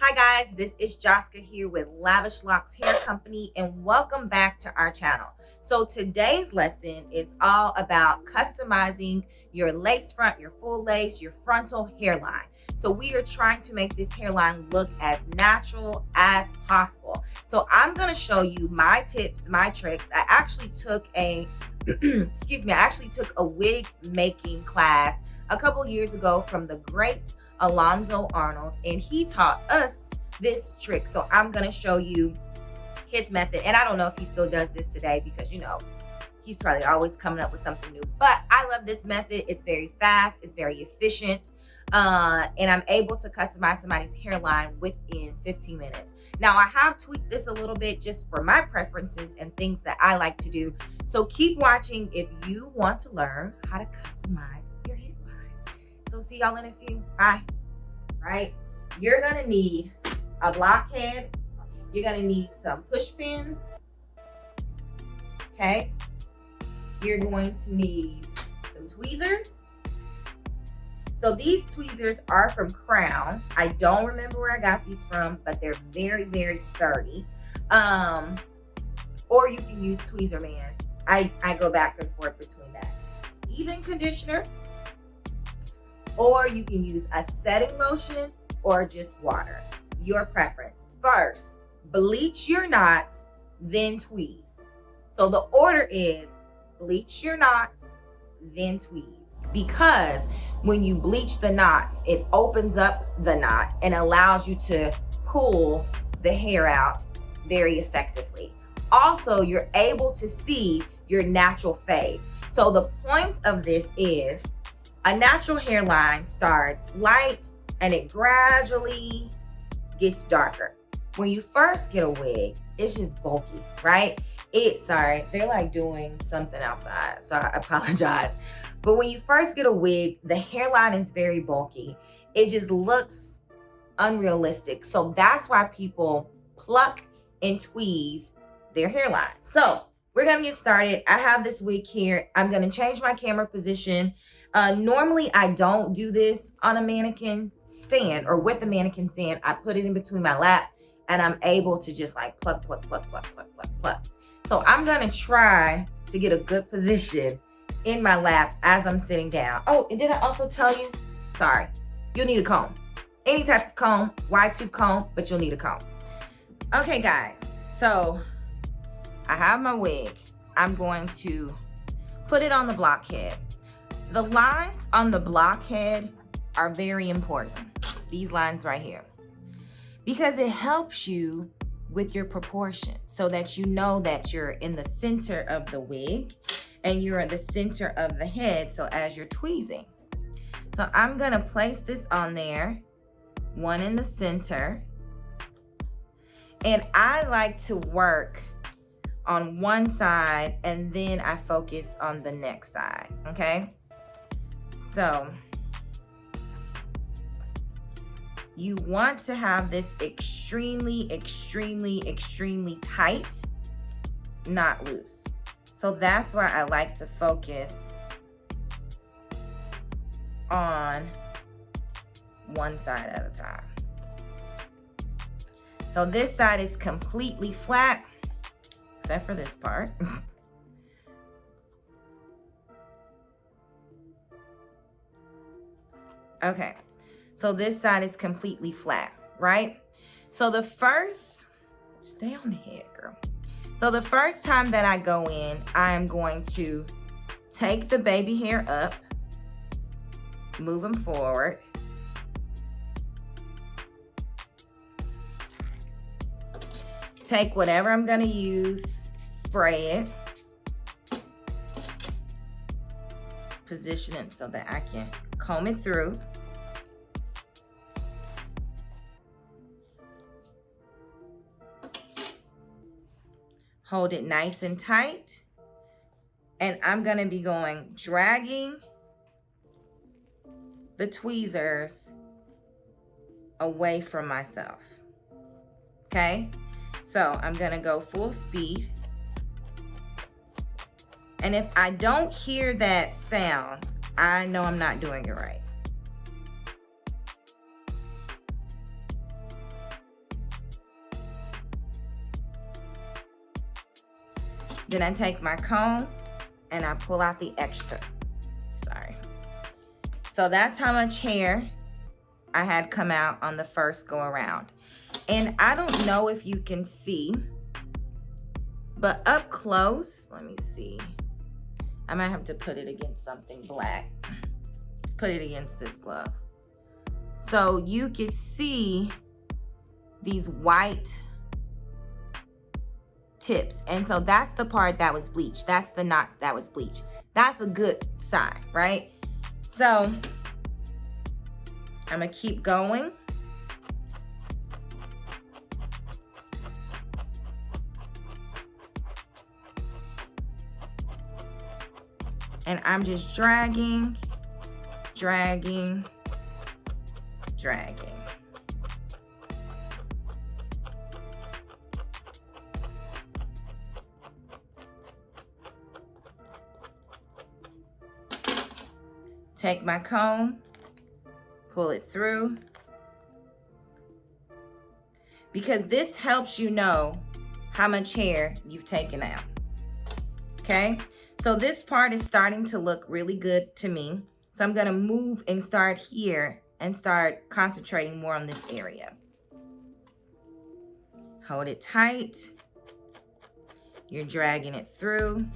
Hi guys, this is Joska here with Lavish Locs Hair Company and welcome back to our channel. So today's lesson is all about customizing your lace front, your full lace, your frontal hairline. So we are trying to make this hairline look as natural as possible. So I'm going to show you my tips, my tricks. I actually took a wig making class a couple years ago from the great Alonzo Arnold, and he taught us this trick. So I'm going to show you his method, and I don't know if he still does this today because he's probably always coming up with something new, but I love this method. It's very fast, it's very efficient, and I'm able to customize somebody's hairline within 15 minutes. Now I have tweaked this a little bit just for my preferences and things that I like to do, so keep watching if you want to learn how to customize your hairline. So see y'all in a few. Bye. Right, you're gonna need a blockhead. You're gonna need some push pins. Okay, you're going to need some tweezers. So these tweezers are from Crown. I don't remember where I got these from, but they're very, very sturdy. Or you can use Tweezer Man. I go back and forth between that. Even conditioner. Or you can use a setting lotion or just water. Your preference. First, bleach your knots, then tweeze. So the order is bleach your knots, then tweeze. Because when you bleach the knots, it opens up the knot and allows you to pull the hair out very effectively. Also, you're able to see your natural fade. So the point of this is a natural hairline starts light and it gradually gets darker. When you first get a wig, it's just bulky, right? Sorry, they're like doing something outside, so I apologize. But when you first get a wig, the hairline is very bulky. It just looks unrealistic. So that's why people pluck and tweeze their hairline. So we're gonna get started. I have this wig here. I'm gonna change my camera position. Normally I don't do this on a mannequin stand or with a mannequin stand. I put it in between my lap and I'm able to just like pluck. So I'm gonna try to get a good position in my lap as I'm sitting down. Oh, and did I also tell you? Sorry, you'll need a comb. Any type of comb, wide tooth comb, but you'll need a comb. Okay guys, so I have my wig. I'm going to put it on the blockhead. The lines on the blockhead are very important. These lines right here. Because it helps you with your proportion so that you know that you're in the center of the wig and you're in the center of the head, so as you're tweezing. So I'm gonna place this on there, one in the center. And I like to work on one side and then I focus on the next side, okay? So you want to have this extremely tight, not loose. So that's why I like to focus on one side at a time. So this side is completely flat, except for this part. Okay, so this side is completely flat, right? So the first, stay on the head, girl. So the first time that I go in, I am going to take the baby hair up, move them forward. Take whatever I'm gonna use, spray it. Position it so that I can comb it through. Hold it nice and tight. And I'm gonna be dragging the tweezers away from myself. Okay? So I'm gonna go full speed. And if I don't hear that sound, I know I'm not doing it right. Then I take my comb and I pull out the extra. Sorry. So that's how much hair I had come out on the first go around. And I don't know if you can see, but up close, let me see. I might have to put it against something black. Let's put it against this glove. So you can see these white tips. And so that's the part that was bleached. That's the knot that was bleached. That's a good sign, right? So I'm gonna keep going. And I'm just dragging, dragging, dragging. Take my comb, pull it through. Because this helps you know how much hair you've taken out. Okay? So this part is starting to look really good to me. So I'm gonna move and start here and start concentrating more on this area. Hold it tight. You're dragging it through.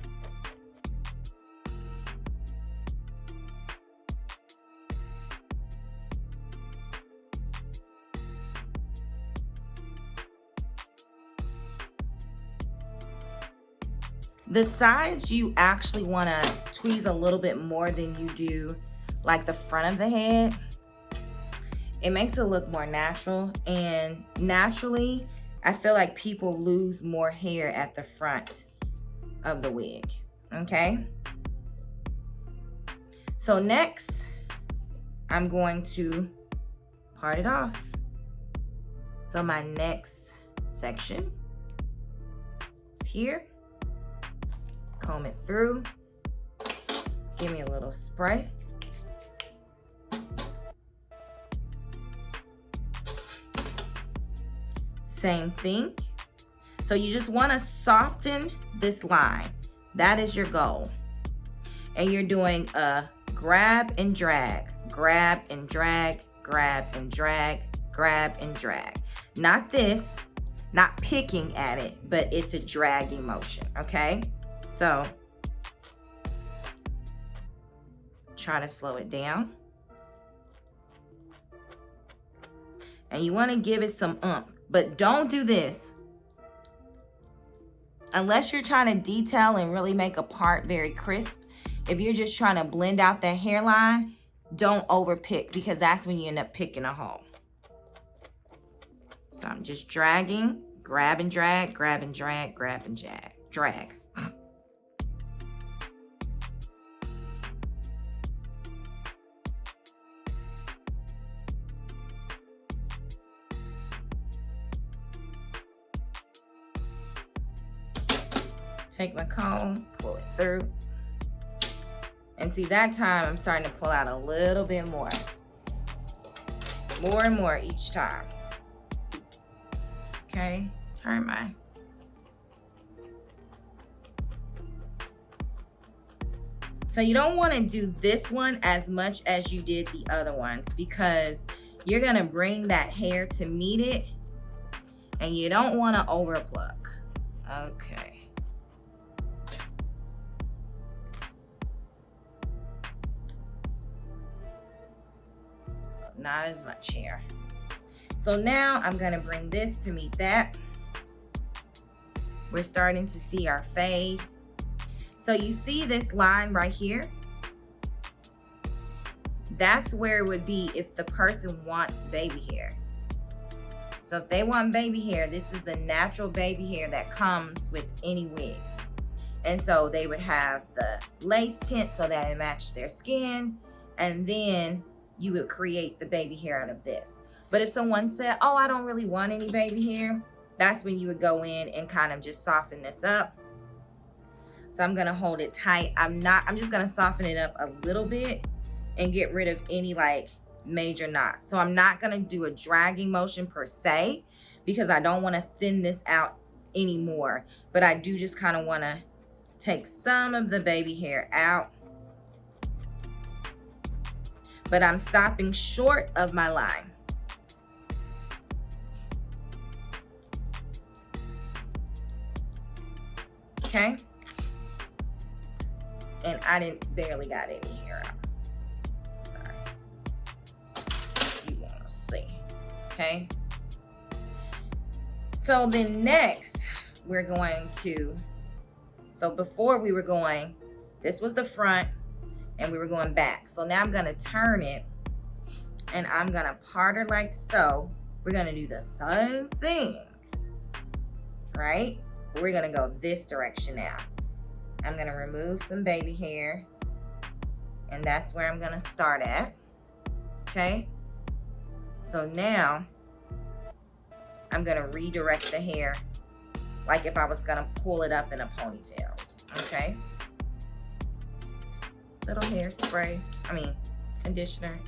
The sides you actually want to tweeze a little bit more than you do like the front of the head. It makes it look more natural, and naturally I feel like people lose more hair at the front of the wig. Okay, so next I'm going to part it off. So my next section is here. Comb it through. Give me a little spray. Same thing. So you just want to soften this line. That is your goal. And you're doing a grab and drag, grab and drag, grab and drag, grab and drag. Not this, not picking at it, but it's a dragging motion, okay? So try to slow it down. And you want to give it some oomph, but don't do this unless you're trying to detail and really make a part very crisp. If you're just trying to blend out that hairline, don't over pick, because that's when you end up picking a hole. So I'm just dragging, grab and drag, grab and drag, grab and drag. Take my comb, pull it through. And see, that time I'm starting to pull out a little bit more. More and more each time. Okay, turn my. So you don't want to do this one as much as you did the other ones, because you're gonna bring that hair to meet it and you don't want to over pluck. Okay. Not as much hair. So now I'm gonna bring this to meet that. We're starting to see our fade. So you see this line right here? That's where it would be if the person wants baby hair. So if they want baby hair, this is the natural baby hair that comes with any wig. And so they would have the lace tint so that it matched their skin, and then you would create the baby hair out of this. But if someone said, oh, I don't really want any baby hair, that's when you would go in and kind of just soften this up. So I'm gonna hold it tight. I'm just gonna soften it up a little bit and get rid of any like major knots. So I'm not gonna do a dragging motion per se, because I don't wanna thin this out anymore. But I do just kind of wanna take some of the baby hair out, but I'm stopping short of my line. Okay? And I barely got any hair out. Sorry. You want to see. Okay? So then next, we're going to, so before we were going, this was the front, and we were going back. So now I'm going to turn it, and I'm going to part her like so. We're going to do the same thing, right? We're going to go this direction now. I'm going to remove some baby hair, and that's where I'm going to start at, okay? So now I'm going to redirect the hair like if I was going to pull it up in a ponytail, okay? Little hairspray, conditioner.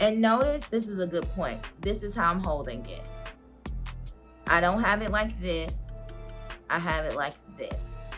And notice, this is a good point. This is how I'm holding it. I don't have it like this. I have it like this.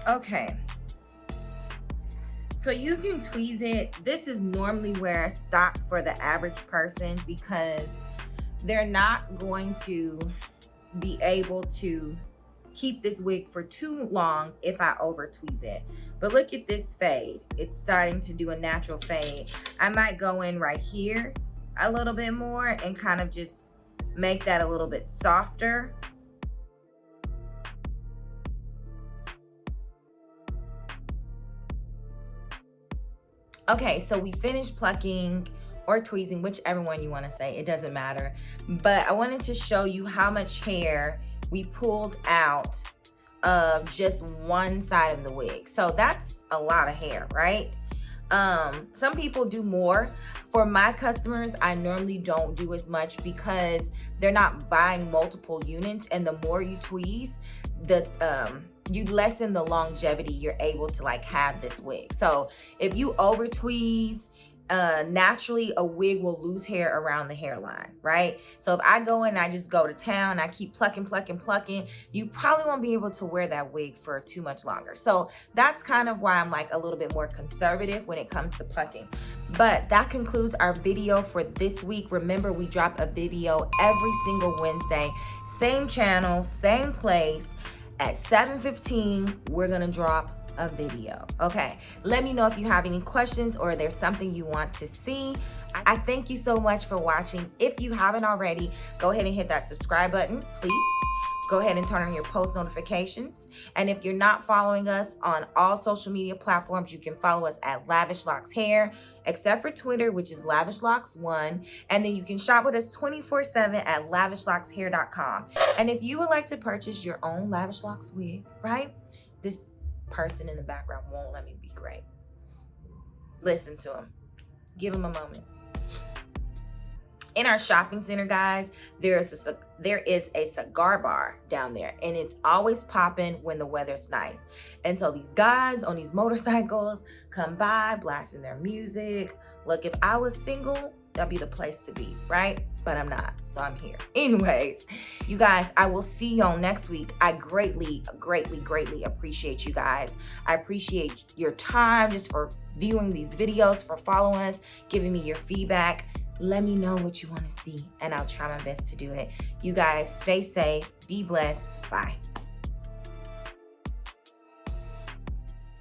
Okay, so you can tweeze it. This is normally where I stop for the average person because they're not going to be able to keep this wig for too long if I over tweeze it. But look at this fade. It's starting to do a natural fade. I might go in right here a little bit more and kind of just make that a little bit softer. Okay, so we finished plucking or tweezing, whichever one you want to say, it doesn't matter. But I wanted to show you how much hair we pulled out of just one side of the wig. So that's a lot of hair, right? Some people do more. For my customers, I normally don't do as much because they're not buying multiple units, and the more you tweeze, you lessen the longevity you're able to like have this wig. So if you over tweeze, naturally a wig will lose hair around the hairline, right? So if I go in and I just go to town, I keep plucking, you probably won't be able to wear that wig for too much longer. So that's kind of why I'm like a little bit more conservative when it comes to plucking. But that concludes our video for this week. Remember, we drop a video every single Wednesday, same channel, same place. At 7:15, we're gonna drop a video. Okay, let me know if you have any questions or there's something you want to see. I thank you so much for watching. If you haven't already, go ahead and hit that subscribe button, please. Go ahead and turn on your post notifications. And if you're not following us on all social media platforms, you can follow us at Lavish Locs Hair, except for Twitter, which is Lavish Locs 1. And then you can shop with us 24/7 at lavishlocshair.com. And if you would like to purchase your own Lavish Locs wig, right? This person in the background won't let me be great. Listen to him. Give him a moment. In our shopping center, guys, there is a cigar bar down there, and it's always popping when the weather's nice. And so these guys on these motorcycles come by blasting their music. Look, if I was single, that'd be the place to be, right? But I'm not, so I'm here. Anyways, you guys, I will see y'all next week. I greatly appreciate you guys. I appreciate your time just for viewing these videos, for following us, giving me your feedback. Let me know what you want to see, and I'll try my best to do it. You guys stay safe, be blessed, bye.